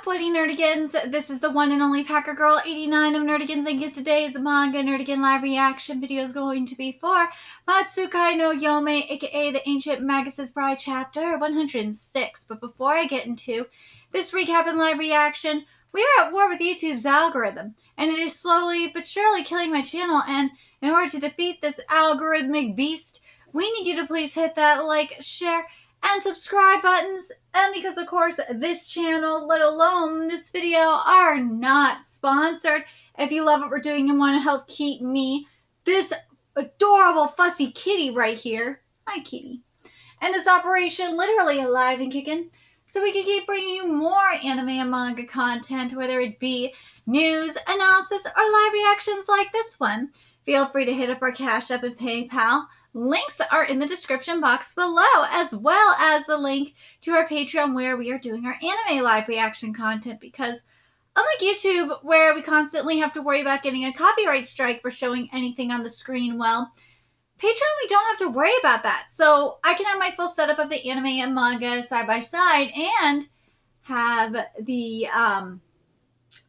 up, Woody Nerdigans? This is the one and only Packer Girl 89 of Nerdigans, and today's Manga Nerdigan live reaction video is going to be for Matsukai no Yome, aka the Ancient Magus' Bride chapter 106. But before I get into this recap and live reaction, we are at war with YouTube's algorithm, and it is slowly but surely killing my channel, and in order to defeat this algorithmic beast, we need you to please hit that like, share, and subscribe buttons. And because of course this channel, let alone this video, are not sponsored, if you love what we're doing and want to help keep me, this adorable fussy kitty right here, hi kitty, and this operation literally alive and kicking, so we can keep bringing you more anime and manga content, whether it be news, analysis, or live reactions like this one, feel free to hit up our Cash App and PayPal. Links are in the description box below, as well as the link to our Patreon where we are doing our anime live reaction content, because unlike YouTube, where we constantly have to worry about getting a copyright strike for showing anything on the screen, well, Patreon, we don't have to worry about that. So I can have my full setup of the anime and manga side by side and have the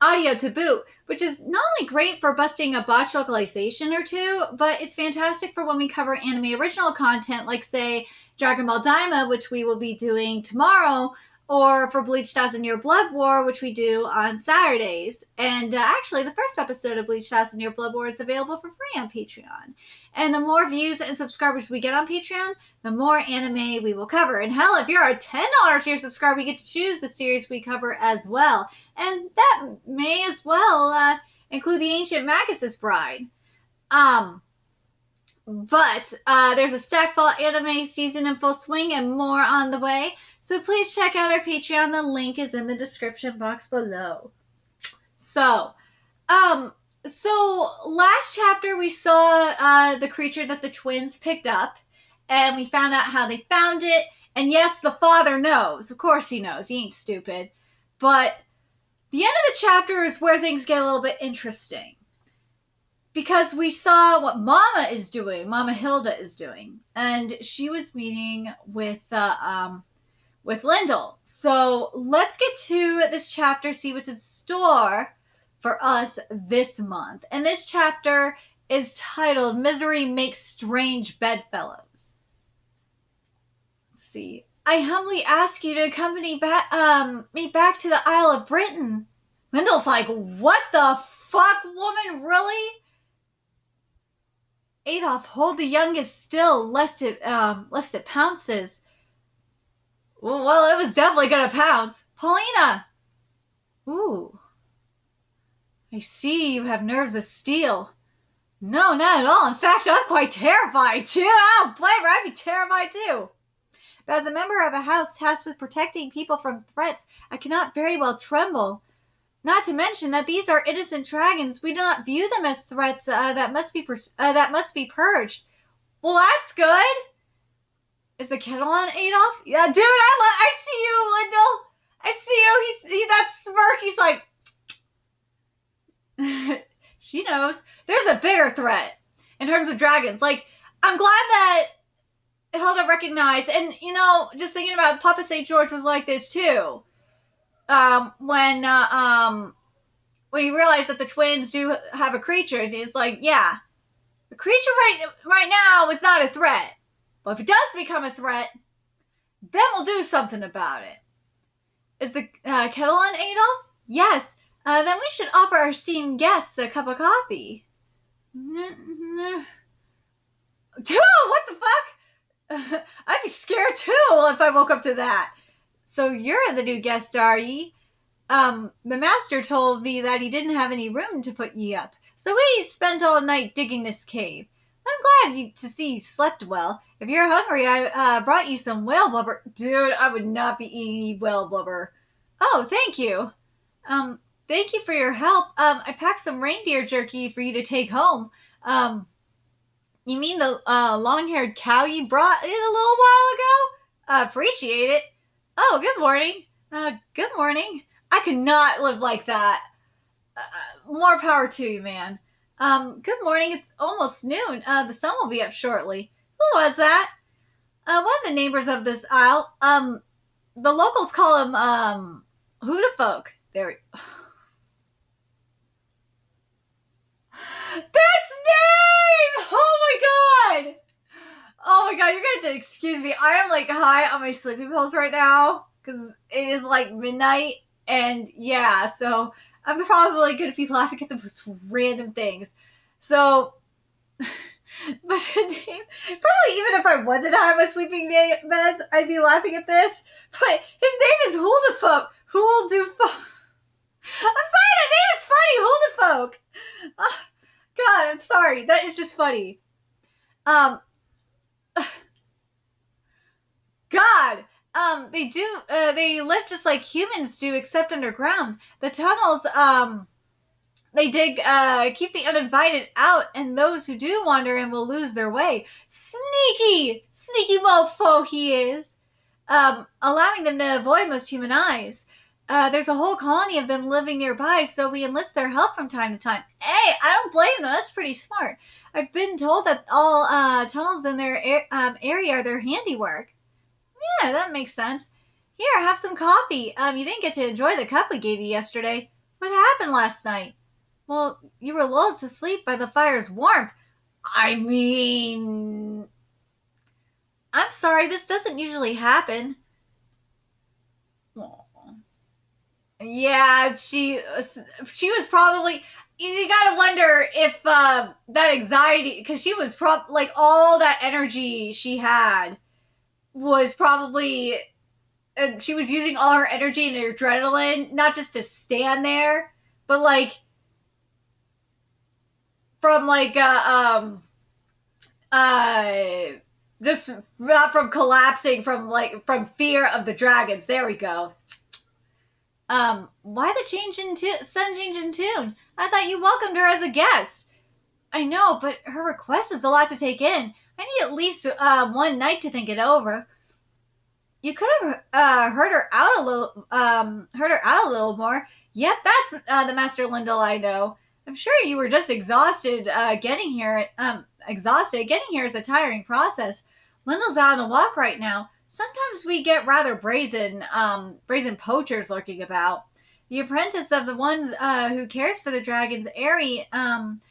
audio to boot, which is not only great for busting a botched localization or two, but it's fantastic for when we cover anime original content, like, say, Dragon Ball Daima, which we will be doing tomorrow, or for Bleach 1000-Year Blood War, which we do on Saturdays. And actually, the first episode of Bleach 1000-Year Blood War is available for free on Patreon. And the more views and subscribers we get on Patreon, the more anime we will cover. And hell, if you're a $10 tier subscriber, you get to choose the series we cover as well. And that may as well include the Ancient Magus' Bride. But there's a Stackfall anime season in full swing and more on the way. So please check out our Patreon. The link is in the description box below. So last chapter we saw the creature that the twins picked up, and we found out how they found it. And yes, the father knows. Of course he knows. He ain't stupid. But the end of the chapter is where things get a little bit interesting, because we saw what Mama is doing. Mama Hilda is doing, and she was meeting with Lyndall. So let's get to this chapter, see what's in store for us this month. And this chapter is titled "Misery Makes Strange Bedfellows." Let's see. I humbly ask you to accompany me back to the Isle of Britain. Lyndall's like, what the fuck, woman, really? Adolf, hold the youngest still, lest it pounces. Well, it was definitely gonna pounce. Paulina! Ooh. I see you have nerves of steel. No, not at all. In fact, I'm quite terrified, too. I don't blame her. I'd be terrified, too. But as a member of a house tasked with protecting people from threats, I cannot very well tremble. Not to mention that these are innocent dragons. We do not view them as threats that must be purged. Well, that's good. Is the kettle on, Adolf? Yeah, dude, I see you, Lyndall. I see you. He that smirk. He's like, she knows. There's a bigger threat in terms of dragons. Like, I'm glad that Hilda recognized, and, you know, just thinking about Papa St. George was like this, too. When he realized that the twins do have a creature, and he's like, yeah, the creature right now is not a threat. But if it does become a threat, then we'll do something about it. Is the kettle on, Adolf? Yes. Then we should offer our esteemed guests a cup of coffee. Dude, what the fuck? I'd be scared too if I woke up to that. So you're the new guest, are ye? The master told me that he didn't have any room to put ye up, so we spent all night digging this cave. I'm glad to see you slept well. If you're hungry, I brought you some whale blubber. Dude, I would not be eating whale blubber. Oh, thank you. Thank you for your help. I packed some reindeer jerky for you to take home. You mean the long-haired cow you brought in a little while ago? Appreciate it. Oh, good morning. Good morning. I could not live like that. More power to you, man. Good morning. It's almost noon. The sun will be up shortly. Who was that? One of the neighbors of this isle. The locals call him, Huda folk. There. This name! Oh my god! Oh my god, you're gonna have to excuse me. I am like high on my sleeping pills right now because it is like midnight, and yeah, so I'm probably gonna be laughing at the most random things. So, but the name, probably even if I wasn't high on my sleeping meds, I'd be laughing at this. But his name is Huldafolk. Huldafolk. I'm sorry, that name is funny, Huldafolk. Oh, God, I'm sorry. That is just funny. God, they live just like humans do, except underground. The tunnels, they dig, keep the uninvited out, and those who do wander in will lose their way. Sneaky mofo he is. Allowing them to avoid most human eyes. There's a whole colony of them living nearby, so we enlist their help from time to time. Hey, I don't blame them. That's pretty smart. I've been told that all tunnels in their area are their handiwork. Yeah, that makes sense. Here, have some coffee. You didn't get to enjoy the cup we gave you yesterday. What happened last night? Well, you were lulled to sleep by the fire's warmth. I mean... I'm sorry, this doesn't usually happen. Aww. Yeah, she was probably... You gotta wonder if that anxiety... Because she was like, all that energy she had was probably... And she was using all her energy and her adrenaline, not just to stand there, but like... From like, just not from collapsing, from fear of the dragons. There we go. Why the sudden change in tune? I thought you welcomed her as a guest. I know, but her request was a lot to take in. I need at least one night to think it over. You could have heard her out a little more. Yep, that's the Master Lindell I know. I'm sure you were just exhausted getting here. Exhausted. Getting here is a tiring process. Lindell's out on a walk right now. Sometimes we get rather brazen poachers lurking about. The apprentice of the ones who cares for the dragon's airy and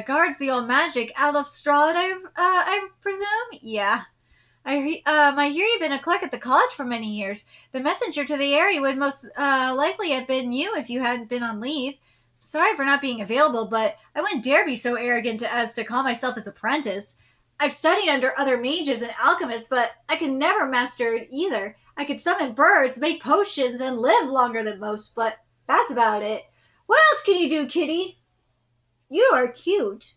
guards the old magic ADOLF'S, I presume? Yeah. I hear you've been a clerk at the college for many years. The messenger to the area would most likely have been you if you hadn't been on leave. Sorry for not being available, but I wouldn't dare be so arrogant as to call myself his apprentice. I've studied under other mages and alchemists, but I could never master it either. I could summon birds, make potions, and live longer than most, but that's about it. What else can you do, kitty? You are cute.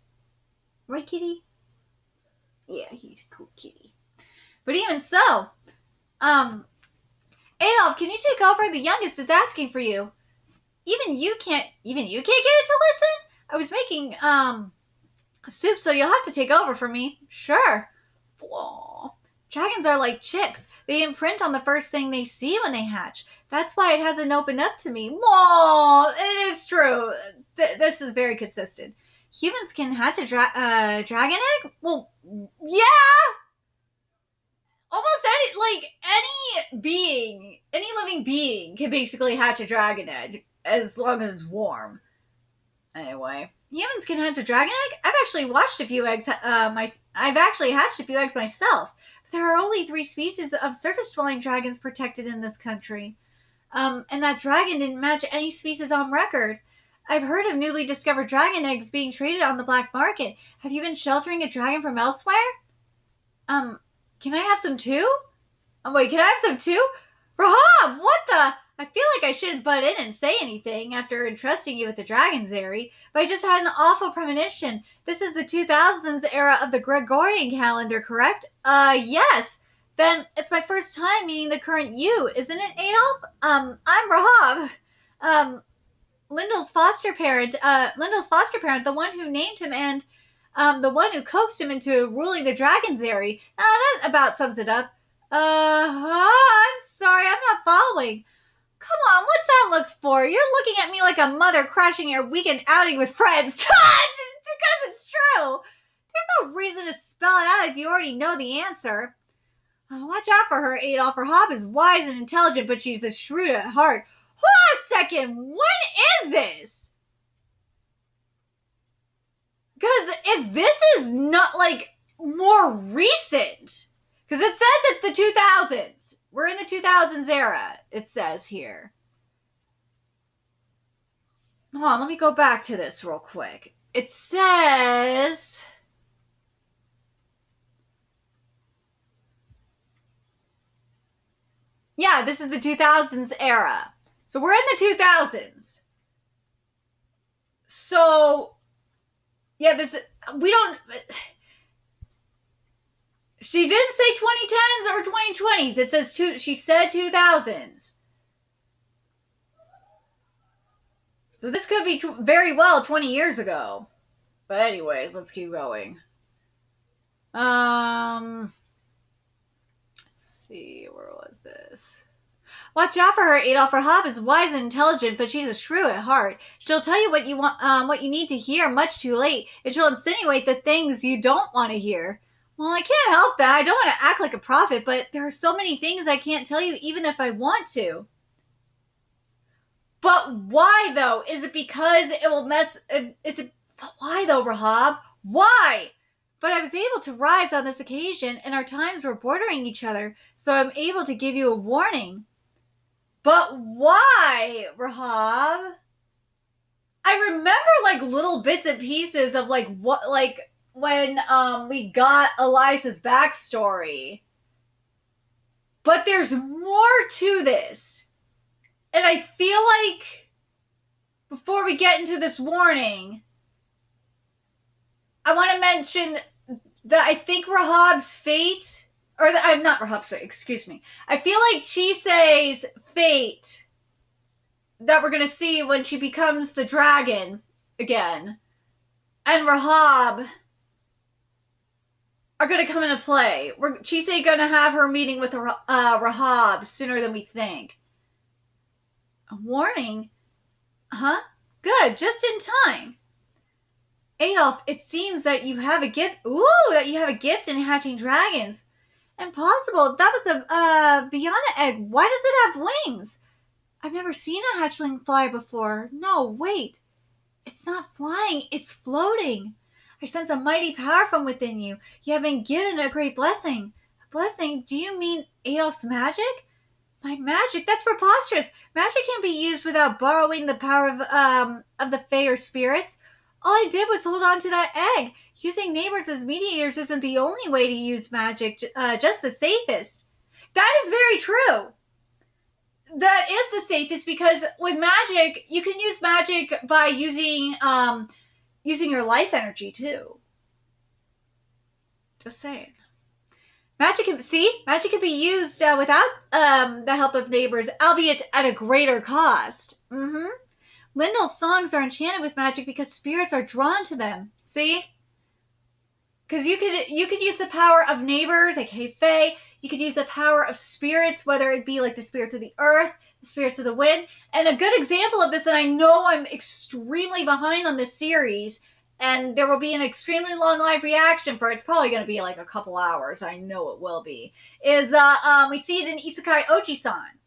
Right, kitty? Yeah, he's a cool kitty. But even so, Adolf, can you take over? The youngest is asking for you. Even you can't get it to listen? I was making, soup, so you'll have to take over for me. Sure. Aww. Dragons are like chicks. They imprint on the first thing they see when they hatch. That's why it hasn't opened up to me. Aww, it is true. This is very consistent. Humans can hatch a dragon egg? Well, yeah! Almost any living being can basically hatch a dragon egg as long as it's warm. Anyway, humans can hatch a dragon egg. I've actually hatched a few eggs myself. But there are only 3 species of surface-dwelling dragons protected in this country. And that dragon didn't match any species on record. I've heard of newly discovered dragon eggs being traded on the black market. Have you been sheltering a dragon from elsewhere? Can I have some too? Oh, wait, can I have some too? Rahab, what the? I feel like I shouldn't butt in and say anything after entrusting you with the dragon's airy, but I just had an awful premonition. This is the 2000s era of the Gregorian calendar, correct? Yes. Then it's my first time meeting the current you, isn't it, Adolf? I'm Rahab. Lindell's foster parent, the one who named him and the one who coaxed him into ruling the dragon's airy. That about sums it up. I'm sorry, I'm not following. Come on, what's that look for? You're looking at me like a mother crashing your weekend outing with friends. Because it's true. There's no reason to spell it out if you already know the answer. Watch out for her, Adolf. Rahab is wise and intelligent, but she's a shrewd at heart. second. When is this? Because if this is not, like, more recent, because it says it's the 2000s. We're in the 2000s era, it says here. Hold on, let me go back to this real quick. It says... Yeah, this is the 2000s era. So we're in the 2000s. So, yeah, this... We don't... She didn't say 2010s or 2020s. It says she said 2000s. So this could be very well 20 years ago. But anyways, let's keep going. Let's see, where was this? Watch out for her, Adolf. Her Rahab is wise and intelligent, but she's a shrew at heart. She'll tell you what you want, what you need to hear much too late, and she'll insinuate the things you don't want to hear. Well, I can't help that. I don't want to act like a prophet, but there are so many things I can't tell you even if I want to. But why, though? Is it because it will mess... But why, though, Rahab? Why? But I was able to rise on this occasion, and our times were bordering each other, so I'm able to give you a warning. But why, Rahab? I remember, like, little bits and pieces of, like, what, like... when we got Eliza's backstory. But there's more to this. And I feel like before we get into this warning, I want to mention that I think Rahab's fate, or I'm not Rahab's fate, excuse me. I feel like Chise's fate that we're going to see when she becomes the dragon again, and Rahab are going to come into play. Chise going to have her meeting with Rahab sooner than we think. A warning? Huh? Good, just in time. Adolf, it seems that you have a gift. Ooh, that you have a gift in hatching dragons. Impossible. That was a Biana egg. Why does it have wings? I've never seen a hatchling fly before. No, wait. It's not flying. It's floating. I sense a mighty power from within you. You have been given a great blessing. A blessing? Do you mean Adolf's magic? My magic? That's preposterous. Magic can't be used without borrowing the power of the Fae or spirits. All I did was hold on to that egg. Using neighbors as mediators isn't the only way to use magic, just the safest. That is very true. That is the safest because with magic, you can use magic by using your life energy too. Just saying. Magic can be used without the help of neighbors, albeit at a greater cost. Lyndall's songs are enchanted with magic because spirits are drawn to them. See? Because you could use the power of neighbors, aka Fae. You could use the power of spirits, whether it be like the spirits of the earth, the spirits of the wind. And a good example of this, and I know I'm extremely behind on this series, and there will be an extremely long live reaction for it. It's probably going to be like a couple hours. I know it will be. Is we see it in Isekai Oji-san.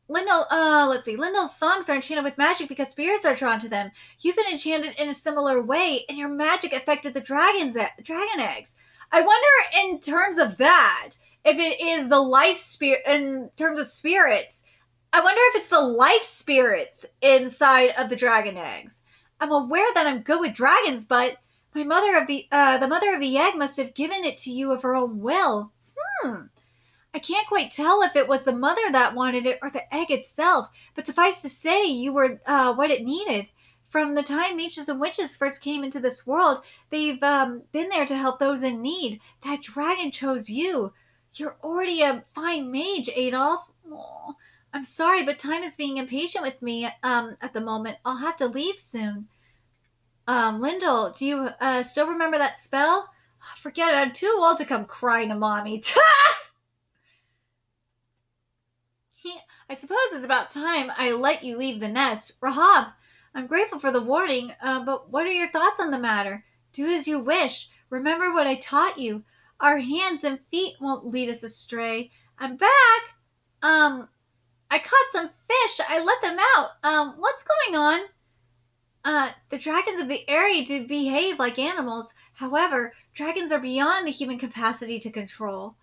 Lyndall's songs are enchanted with magic because spirits are drawn to them. You've been enchanted in a similar way, and your magic affected the dragon eggs. I wonder, in terms of that, if it is the life spirit, in terms of spirits, I wonder if it's the life spirits inside of the dragon eggs. I'm aware that I'm good with dragons, but my mother of the mother of the egg must have given it to you of her own will. I can't quite tell if it was the mother that wanted it or the egg itself, but suffice to say, you were what it needed. From the time mages and witches first came into this world, they've been there to help those in need. That dragon chose you. You're already a fine mage, Adolf. Aww. I'm sorry, but time is being impatient with me at the moment. I'll have to leave soon. Lyndall, do you still remember that spell? Forget it. I'm too old to come crying to Mommy. I suppose it's about time I let you leave the nest. Rahab, I'm grateful for the warning, but what are your thoughts on the matter? Do as you wish. Remember what I taught you. Our hands and feet won't lead us astray. I'm back. I caught some fish fish. I let them out. What's going on? The dragons of the area do behave like animals. However, dragons are beyond the human capacity to control.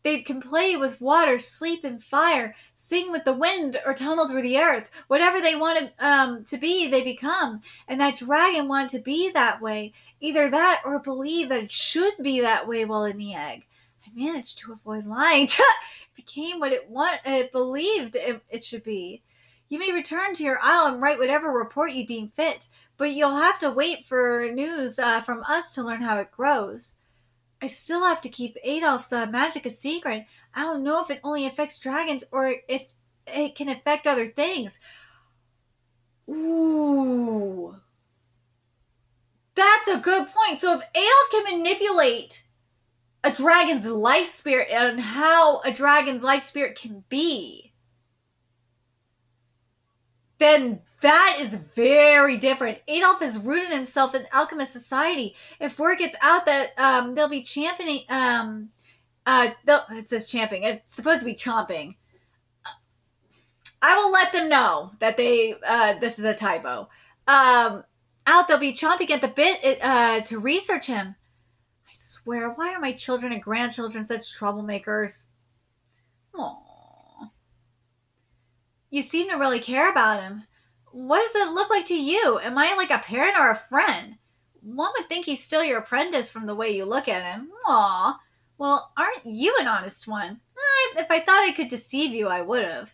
They can play with water, sleep in fire, sing with the wind, or tunnel through the earth. Whatever they want to be, they become. And that dragon wanted to be that way. Either that or believe that it should be that way while in the egg. I managed to avoid lying. It became what it believed it should be. You may return to your isle and write whatever report you deem fit, but you'll have to wait for news from us to learn how it grows. I still have to keep ADOLF'S magic a secret. I don't know if it only affects dragons or if it can affect other things. Ooh. That's a good point. So if ADOLF can manipulate a dragon's life spirit and how a dragon's life spirit can be, then that is very different. ADOLF has rooted himself in alchemist society. If word gets out that they'll be championing, it says champing. It's supposed to be chomping. I will let them know that this is a typo. They'll be chomping at the bit to research him. I swear, why are my children and grandchildren such troublemakers? Aww. You seem to really care about him. What does it look like to you? Am I like a parent or a friend? One would think he's still your apprentice from the way you look at him. Aw. Well, aren't you an honest one? If I thought I could deceive you, I would have.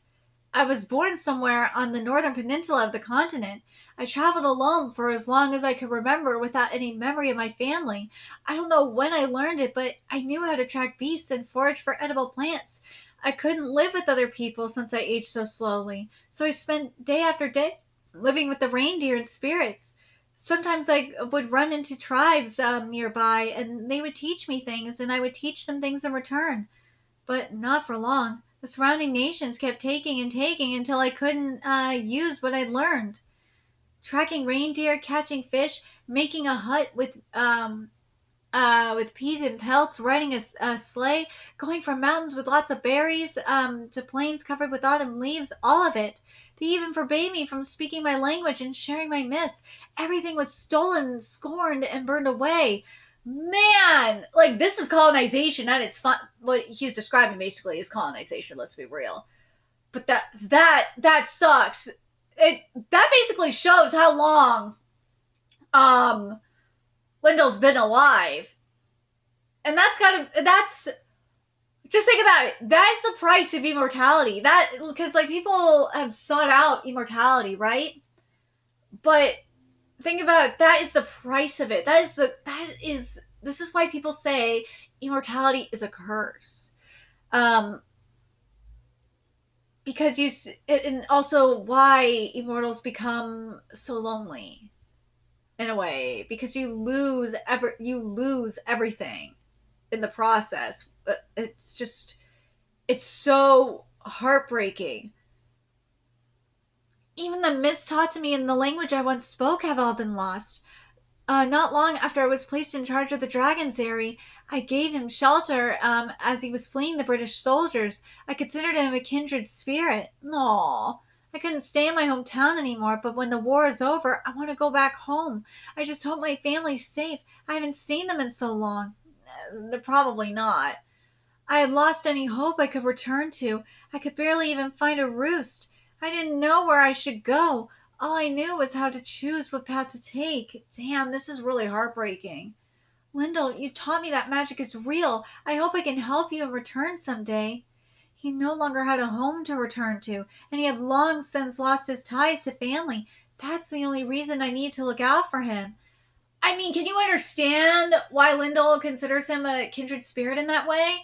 I was born somewhere on the northern peninsula of the continent. I traveled alone for as long as I could remember without any memory of my family. I don't know when I learned it, but I knew how to track beasts and forage for edible plants. I couldn't live with other people since I aged so slowly, so I spent day after day living with the reindeer and spirits. Sometimes I would run into tribes nearby, and they would teach me things, and I would teach them things in return. But not for long. The surrounding nations kept taking and taking until I couldn't use what I'd learned. Tracking reindeer, catching fish, making a hut with peat and pelts, riding a sleigh, going from mountains with lots of berries to plains covered with autumn leaves, all of it. They even forbade me from speaking my language and sharing my myths. Everything was stolen, scorned, and burned away. Man, like, this is colonization at its fun. What he's describing basically is colonization, let's be real. But that sucks. That basically shows how long Lyndall's been alive. And that's just think about it. That is the price of immortality. Because like people have sought out immortality, right? But think about it, that is the price of it. This is why people say immortality is a curse. Because and also why immortals become so lonely. In a way, because you lose everything in the process. It's so heartbreaking. Even the myths taught to me in the language I once spoke have all been lost. Not long after I was placed in charge of the Dragon's Eyrie, I gave him shelter as he was fleeing the British soldiers. I considered him a kindred spirit. Aww. I couldn't stay in my hometown anymore, but when the war is over, I want to go back home. I just hope my family's safe. I haven't seen them in so long. They're probably not. I had lost any hope I could return to. I could barely even find a roost. I didn't know where I should go. All I knew was how to choose what path to take. Damn, this is really heartbreaking. Lyndall, you taught me that magic is real. I hope I can help you in return someday. He no longer had a home to return to, and he had long since lost his ties to family. That's the only reason I need to look out for him. I mean, can you understand why Lyndall considers him a kindred spirit in that way?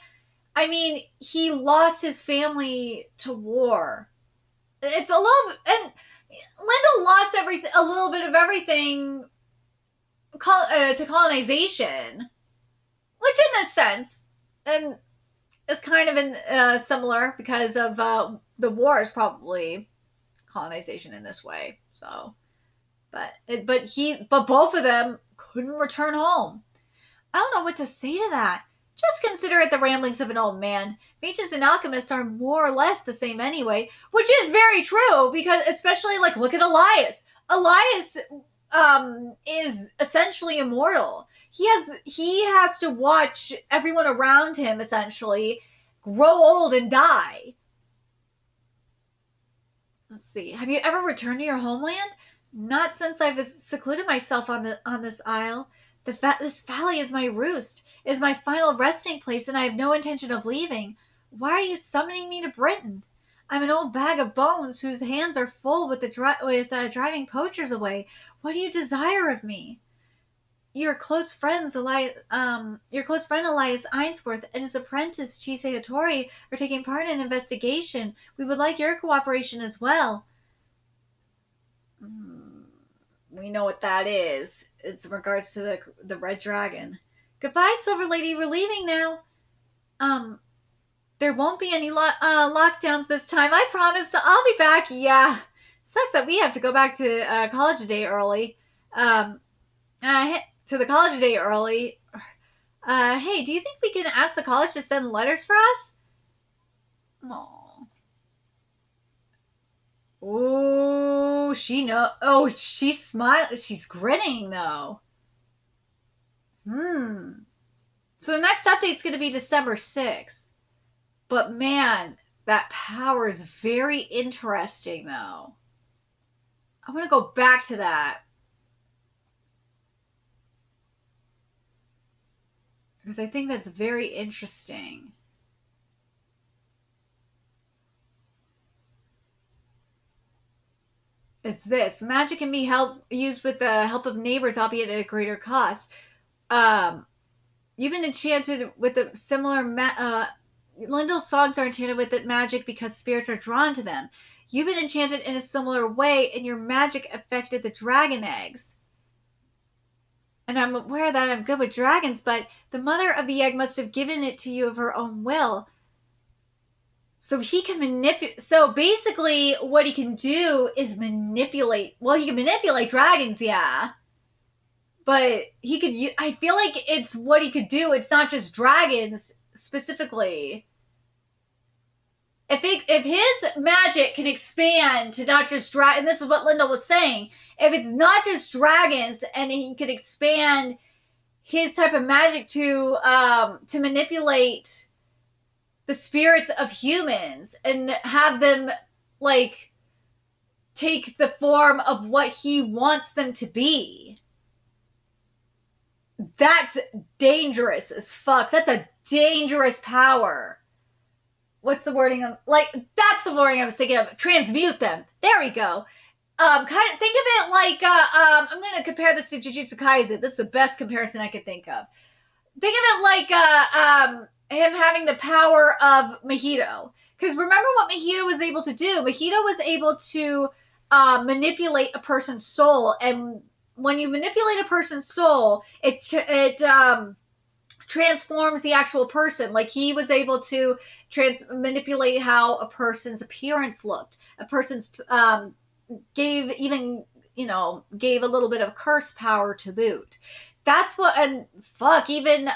I mean, he lost his family to war. It's a little, and Lyndall lost a little bit of everything to colonization, which in this sense, and it's kind of similar because of the war is probably colonization in this way. So, but both of them couldn't return home. I don't know what to say to that. Just consider it the ramblings of an old man. Mages and alchemists are more or less the same anyway, which is very true, because especially, like, look at Elias. Elias, is essentially immortal. He has to watch everyone around him, essentially, grow old and die. Let's see. Have you ever returned to your homeland? Not since I've secluded myself on this isle. This valley is my roost, is my final resting place, and I have no intention of leaving. Why are you summoning me to Britain? I'm an old bag of bones whose hands are full with driving poachers away. What do you desire of me? Your close friend Elias Ainsworth and his apprentice Chise Hattori are taking part in an investigation. We would like your cooperation as well. We know what that is. It's in regards to the Red Dragon. Goodbye, Silver Lady. We're leaving now. There won't be any lockdowns this time. I promise. I'll be back. Yeah. Sucks that we have to go back to college a day early. To the college a day early. Hey, do you think we can ask the college to send letters for us? Aww. Oh, she know. Oh, she's smiling. She's grinning though. So the next update's going to be December 6th. But man, that power is very interesting though. I want to go back to that. Because I think that's very interesting. It's this. Magic can be used with the help of neighbors, albeit at a greater cost. You've been enchanted with a similar... Lindell's songs are enchanted with it magic because spirits are drawn to them. You've been enchanted in a similar way, and your magic affected the dragon eggs. And I'm aware that I'm good with dragons, but the mother of the egg must have given it to you of her own will. So he can manipulate. So basically, what he can do is manipulate. Well, he can manipulate dragons, yeah. But he could. I feel like it's what he could do. It's not just dragons specifically. If his magic can expand to not just dragons, and this is what Linda was saying, if it's not just dragons and he could expand his type of magic to manipulate the spirits of humans and have them like take the form of what he wants them to be, that's dangerous as fuck. That's a dangerous power. What's the wording of, that's the wording I was thinking of. Transmute them. There we go. Kind of think of it like, I'm going to compare this to Jujutsu Kaisen. This is the best comparison I could think of. Think of it like, him having the power of Mahito. Because remember what Mahito was able to do. Mahito was able to manipulate a person's soul. And when you manipulate a person's soul, it transforms the actual person. Like he was able to manipulate how a person's appearance looked. A person's gave a little bit of curse power to boot. That's what, and fuck, even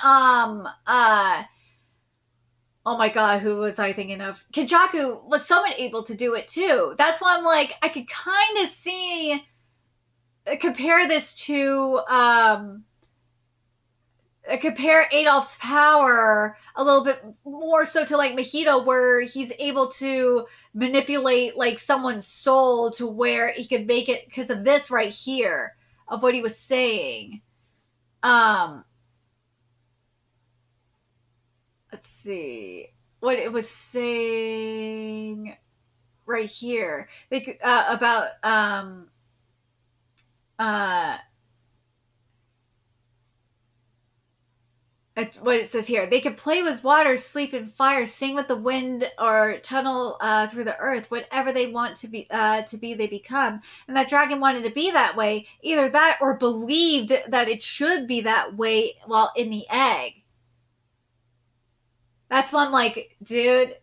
oh my god, who was I thinking of? Kenjaku was somewhat able to do it too. That's why I'm like, I could kind of compare this to compare ADOLF'S power a little bit more so to like Mahito, where he's able to manipulate like someone's soul to where he could make it because of this right here of what he was saying. Let's see what it was saying right here. About what it says here. They can play with water, sleep in fire, sing with the wind, or tunnel through the earth. Whatever they want to be, they become. And that dragon wanted to be that way. Either that or believed that it should be that way while in the egg. That's why I'm like, dude,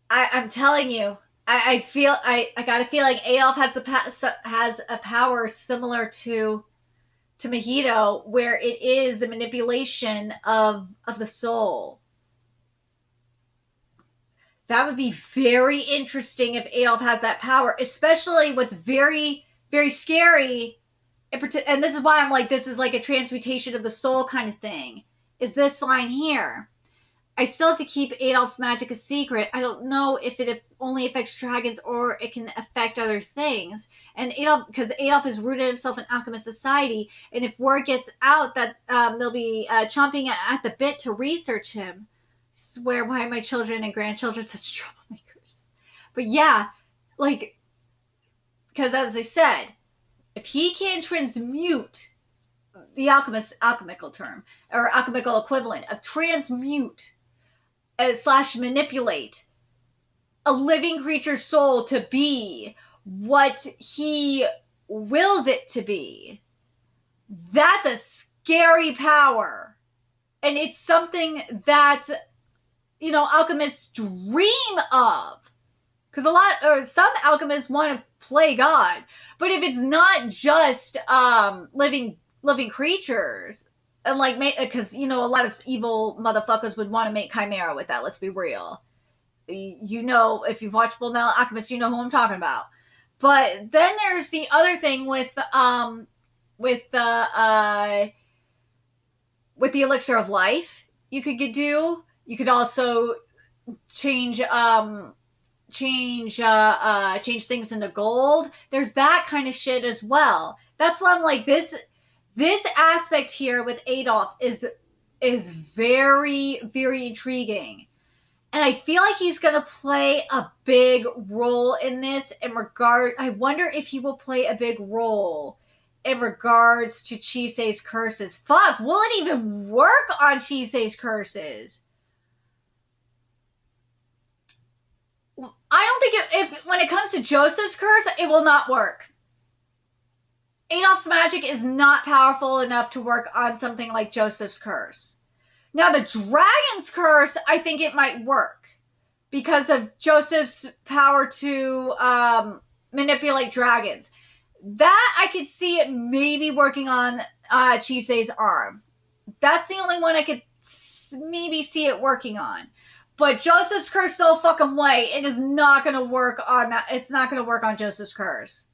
I'm telling you, I feel, I got a feeling ADOLF has a power similar to to Mahito, where it is the manipulation of the soul. That would be very interesting if Adolf has that power, especially what's very, very scary. And this is why I'm like, this is like a transmutation of the soul kind of thing, is this line here. I still have to keep Adolf's magic a secret. I don't know if it only affects dragons or it can affect other things. And Adolf, because Adolf has rooted himself in alchemist society, and if word gets out that they'll be chomping at the bit to research him, I swear, why are my children and grandchildren such troublemakers? But yeah, like, because as I said, if he can transmute the alchemical term, or alchemical equivalent of transmute / manipulate a living creature's soul to be what he wills it to be, that's a scary power. And it's something that, you know, alchemists dream of. Because some alchemists want to play God. But if it's not just living creatures, and like, because, you know, a lot of evil motherfuckers would want to make chimera with that, let's be real. You know, if you've watched Full Metal Alchemist, you know who I'm talking about. But then there's the other thing with the elixir of life you could do. You could also change things into gold. There's that kind of shit as well. That's why I'm like, this aspect here with Adolf is very, very intriguing. And I feel like he's going to play a big role in this I wonder if he will play a big role in regards to Chisei's curses. Fuck, will it even work on Chisei's curses? I don't think if when it comes to Joseph's curse, it will not work. Adolf's magic is not powerful enough to work on something like Joseph's curse. Now, the dragon's curse, I think it might work because of Joseph's power to manipulate dragons. That, I could see it maybe working on Chisei's arm. That's the only one I could maybe see it working on. But Joseph's curse, no fucking way. It is not going to work on that. It's not going to work on Joseph's curse.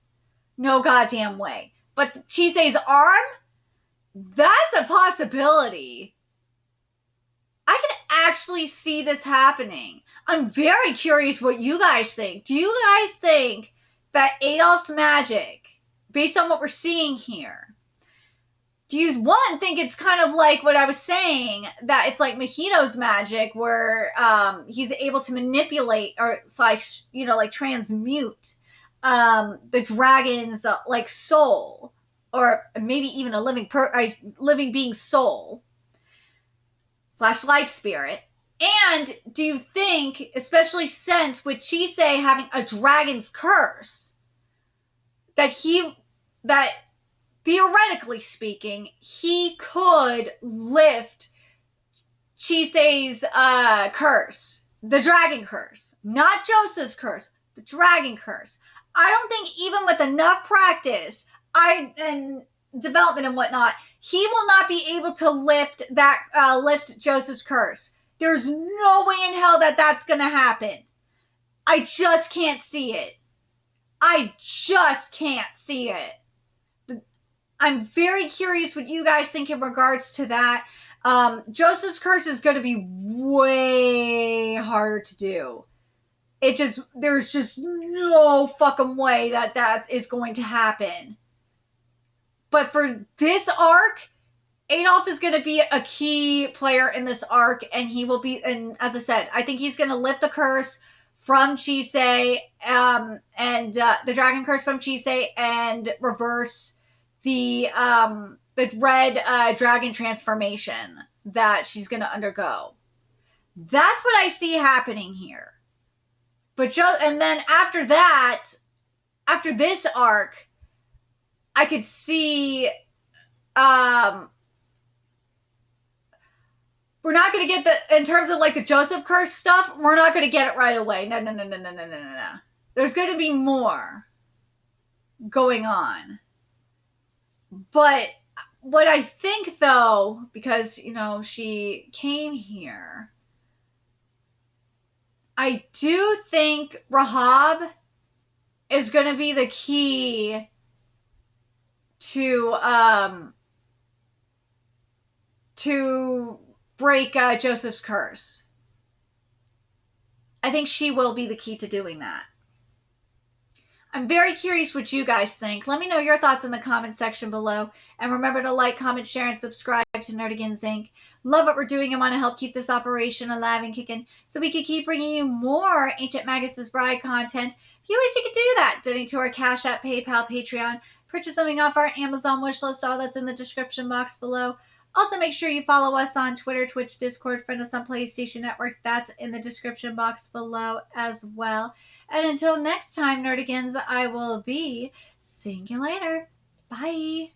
No goddamn way. But Chisei's arm? That's a possibility. I can actually see this happening. I'm very curious what you guys think. Do you guys think that Adolf's magic, based on what we're seeing here, do you, one, think it's kind of like what I was saying, that it's like Mahito's magic, where he's able to manipulate, or it's like, you know, like transmute the dragon's like soul, or maybe even a living being's soul / life spirit? And do you think, especially since with Chisei having a dragon's curse, that theoretically speaking, he could lift Chisei's curse, the dragon curse, not Joseph's curse, the dragon curse? I don't think even with enough practice and development and whatnot, he will not be able to lift Joseph's curse. There's no way in hell that that's going to happen. I just can't see it. I just can't see it. I'm very curious what you guys think in regards to that. Joseph's curse is going to be way harder to do. There's just no fucking way that is going to happen. But for this arc, Adolf is going to be a key player in this arc, and he will be, and as I said, I think he's going to lift the curse from Chisei, and the dragon curse from Chisei, and reverse the red dragon transformation that she's going to undergo. That's what I see happening here. But and then after that, after this arc, I could see we're not going to get in terms of like the Joseph curse stuff, we're not going to get it right away. No. There's going to be more going on. But what I think, though, because, you know, she came here, I do think Rahab is going to be the key to break Joseph's curse. I think she will be the key to doing that. I'm very curious what you guys think. Let me know your thoughts in the comments section below. And remember to like, comment, share, and subscribe to Nerdigans Inc. Love what we're doing and want to help keep this operation alive and kicking so we can keep bringing you more Ancient Magus' Bride content. Few ways you can do that. Donate to our Cash App, PayPal, Patreon. Purchase something off our Amazon wishlist. All that's in the description box below. Also, make sure you follow us on Twitter, Twitch, Discord, friend us on PlayStation Network. That's in the description box below as well. And until next time, Nerdigans, I will be seeing you later. Bye.